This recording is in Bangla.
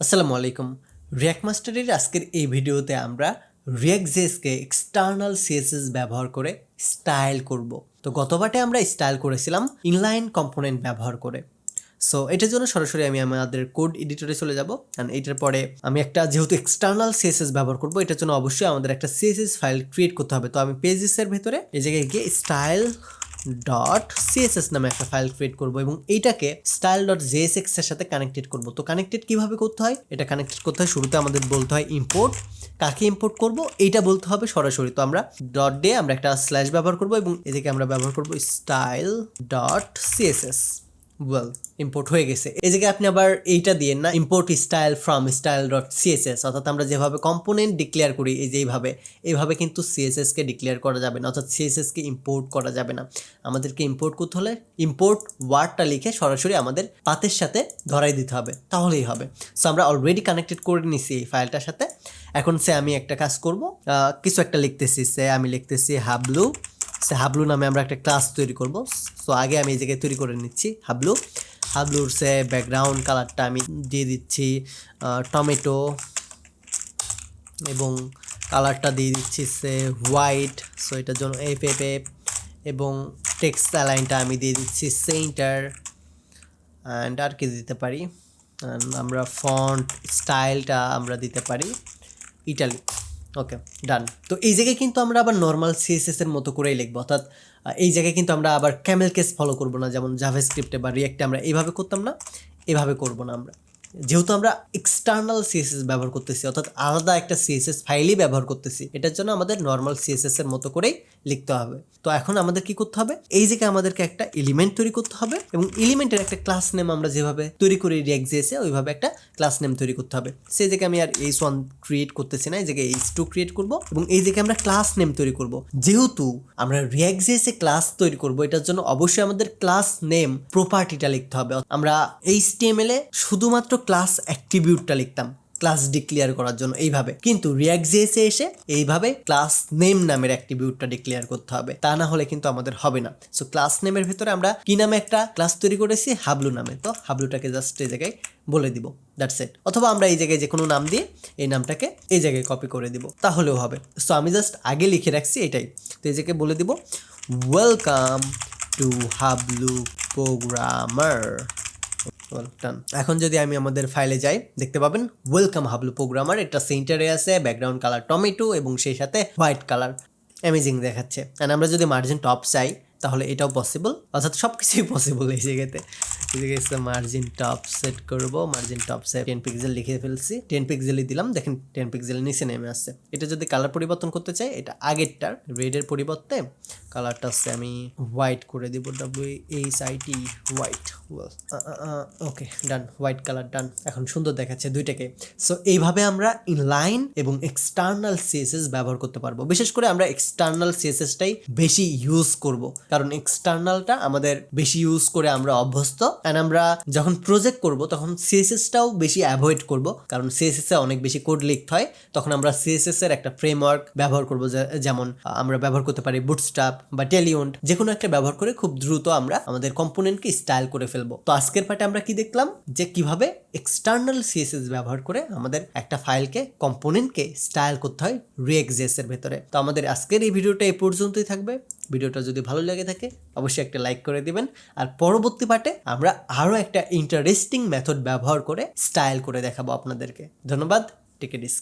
আসসালামু আলাইকুম। রিয়াক্ট মাস্টারের আজকের এই ভিডিওতে আমরা রিয়াক্ট জেএসকে এক্সটার্নাল সিএসএস ব্যবহার করে স্টাইল করব। তো গতবারে আমরা স্টাইল করেছিলাম ইনলাইন কম্পোনেন্ট ব্যবহার করে। সো এটার জন্য সরাসরি আমি আমাদের কোড এডিটরে চলে যাব। অ্যান্ড এটার পরে আমি একটা যেহেতু এক্সটার্নাল সিএসএস ব্যবহার করব, এটার জন্য অবশ্যই আমাদের একটা সিএসএস ফাইল ক্রিয়েট করতে হবে। তো আমি পেজেসের ভেতরে এই জায়গায় গিয়ে স্টাইল ডট সিএসএস নামে একটা ফাইল ক্রিয়েট করব এবং এইটাকে স্টাইল ডট জেএসএক্স এর সাথে কানেক্টেড করব। তো কানেক্টেড কিভাবে করতে হয়, এটা কানেক্টেড করতে হয় শুরুতে আমাদের বলতে হয় ইম্পোর্ট। কাকে ইম্পোর্ট করব এইটা বলতে হবে সরাসরি। তো আমরা ডট দিয়ে আমরা একটা স্ল্যাশ ব্যবহার করব এবং এদিকে আমরা ব্যবহার করব style dot CSS. Well, import হয়ে গেছে। এই জায়গায় আপনি আবার এইটা দিয়ে না, import style from style dot CSS, অর্থাৎ আমরা যেভাবে কম্পোনেন্ট ডিক্লেয়ার করি এই যে এইভাবে কিন্তু সিএসএসকে ডিক্লেয়ার করা যাবে না, অর্থাৎ সিএসএসকে ইম্পোর্ট করা যাবে না। আমাদেরকে ইম্পোর্ট করতে হলে ইম্পোর্ট ওয়ার্ডটা লিখে সরাসরি আমাদের পাথের সাথে ধরাই দিতে হবে, তাহলেই হবে। সো আমরা অলরেডি কানেক্টেড করে নিছি এই ফাইলটার সাথে। এখন আমি একটা কাজ করব, কিছু একটা লিখতেছি। আমি লিখতেছি হাবলু। হাবলু নামে আমরা একটা ক্লাস তৈরি করব। সো আগে আমি এই জায়গায় তৈরি করে নিচ্ছি হাবলুর ব্যাকগ্রাউন্ড কালারটা আমি দিয়ে দিচ্ছি টমেটো এবং কালারটা দিয়ে দিচ্ছি হোয়াইট। সো এটার জন্য এফ এবং টেক্সট অ্যালাইনটা আমি দিয়ে দিচ্ছি সেন্টার। অ্যান্ড আর কি দিতে পারি, আমরা ফন্ট স্টাইলটা আমরা দিতে পারি ইটালি। ওকে, ডান। তো এই জায়গায় কিন্তু আমরা আবার নর্মাল সিএসএস এর মতো করেই লিখবো, অর্থাৎ এই জায়গায় কিন্তু আমরা আবার ক্যামেল কেস ফলো করবো না, যেমন জাভাস্ক্রিপ্টে বা রিয়াক্টে আমরা এইভাবে করতাম না, এভাবে করবো না আমরা। যেহেতু আমরা এক্সটার্নাল সিএসএস ব্যবহার করতেছি, অর্থাৎ আলাদা একটা সিএসএস ফাইলই ব্যবহার করতেছি, এটার জন্য আমাদের নর্মাল সিএসএস এর মতো করেই লিখতে হবে। তো এখন আমাদের কি করতে হবে, এই জায়গায় আমাদেরকে একটা এলিমেন্ট তৈরি করতে হবে এবং এলিমেন্টের একটা ক্লাস নেম আমরা যেভাবে তৈরি করি রিয়াক্ট জেএসে ওইভাবে একটা ক্লাস নেম তৈরি করতে হবে। সেই জায়গায় আমি আর h1 ক্রিয়েট করতেছি না, এই জায়গায় h2 ক্রিয়েট করব এবং এই জায়গায় আমরা ক্লাস নেম তৈরি করব। যেহেতু আমরা রিয়াক্ট জেএসে ক্লাস তৈরি করব, এটার জন্য অবশ্যই আমাদের ক্লাস নেম প্রপার্টিটা লিখতে হবে। আমরা HTML এ শুধুমাত্র ক্লাস অ্যাট্রিবিউটটা লিখতাম ক্লাস ডিক্লেয়ার করার জন্য এইভাবে, কিন্তু রিয়াক্ট জেএসে এসে এইভাবে ক্লাস নেম নামের অ্যাট্রিবিউটটা ডিক্লেয়ার করতে হবে, তা না হলে কিন্তু আমাদের হবে না। সো ক্লাস নেমের ভিতরে আমরা কি নামে একটা ক্লাস তৈরি করেছি, হাবলু নামে। তো হাবলুটাকে জাস্ট এই জায়গায় বলে দিব, দ্যাটস ইট। অথবা আমরা এই জায়গায় যে কোনো নাম দিয়ে এই নামটাকে এই জায়গায় কপি করে দিব, তাহলেও হবে। সো আমি জাস্ট আগে লিখে রাখছি এটাই। তো এই জায়গায় বলে দিব ওয়েলকাম টু হাবলু প্রোগ্রামার। এখন যদি আমি আমাদের ফাইলে যাই, দেখতে পাবেন ওয়েলকাম হাবলু প্রোগ্রামার, এটা সেন্টারে আছে, ব্যাকগ্রাউন্ড কালার টমেটো এবং সেই সাথে হোয়াইট কালার, অ্যামেজিং দেখাচ্ছে। অ্যান্ড আমরা যদি মার্জিন টপ চাই তাহলে এটাও পসিবল, অর্থাৎ সব কিছুই পসিবল এই জায়গাতে। এই জায়গায় মার্জিন টপ সেট করবো, মার্জিন টপ সেট 10 পিক্সেল লিখে ফেলছি, 10 পিক্সেলই দিলাম, দেখেন 10 পিক্সেল নিচে নেমে আসছে। এটা যদি কালার পরিবর্তন করতে চাই, এটা আগেরটার রেডের পরিবর্তে কালারটা আমি হোয়াইট করে দিব, WHIT হোয়াইট। ওকে, ডান, হোয়াইট কালার ডান। এখন সুন্দর দেখাচ্ছে দুইটাকে। সো এইভাবে আমরা ইনলাইন এবং এক্সটার্নাল সিএসএস ব্যবহার করতে পারবো। বিশেষ করে আমরা এক্সটার্নাল সিএসএসটাই বেশি ইউজ করব, কারণ এক্সটার্নালটা আমাদের বেশি ইউজ করে আমরা অভ্যস্ত। অ্যান্ড আমরা যখন প্রজেক্ট করব তখন সিএসএসটাও বেশি অ্যাভয়েড করব, কারণ সিএসএস এ অনেক বেশি কোড লিখতে হয়। তখন আমরা সিএসএস এর একটা ফ্রেমওয়ার্ক ব্যবহার করব, যেমন আমরা ব্যবহার করতে পারি বুটস্ট্র্যাপ বা টেলিয়ন্ট, যে কোনো একটা ব্যবহার করে খুব দ্রুত আমরা আমাদের কম্পোনেন্টকে স্টাইল করে ফেলবো। তো আজকের পার্টে আমরা কি দেখলাম, যে কিভাবে এক্সটার্নাল সিএসএস ব্যবহার করে আমাদের একটা ফাইলকে কম্পোনেন্টকে স্টাইল করতে হয় রিয়াক্ট জেএস এর ভেতরে। তো আমাদের আজকের এই ভিডিওটা এই পর্যন্তই থাকবে। ভিডিওটা যদি ভালো লেগে থাকে অবশ্যই একটা লাইক করে দিবেন, আর পরবর্তী পার্টে আমরা আরো একটা ইন্টারেস্টিং মেথড ব্যবহার করে স্টাইল করে দেখাবো আপনাদেরকে। ধন্যবাদ। Take it easy.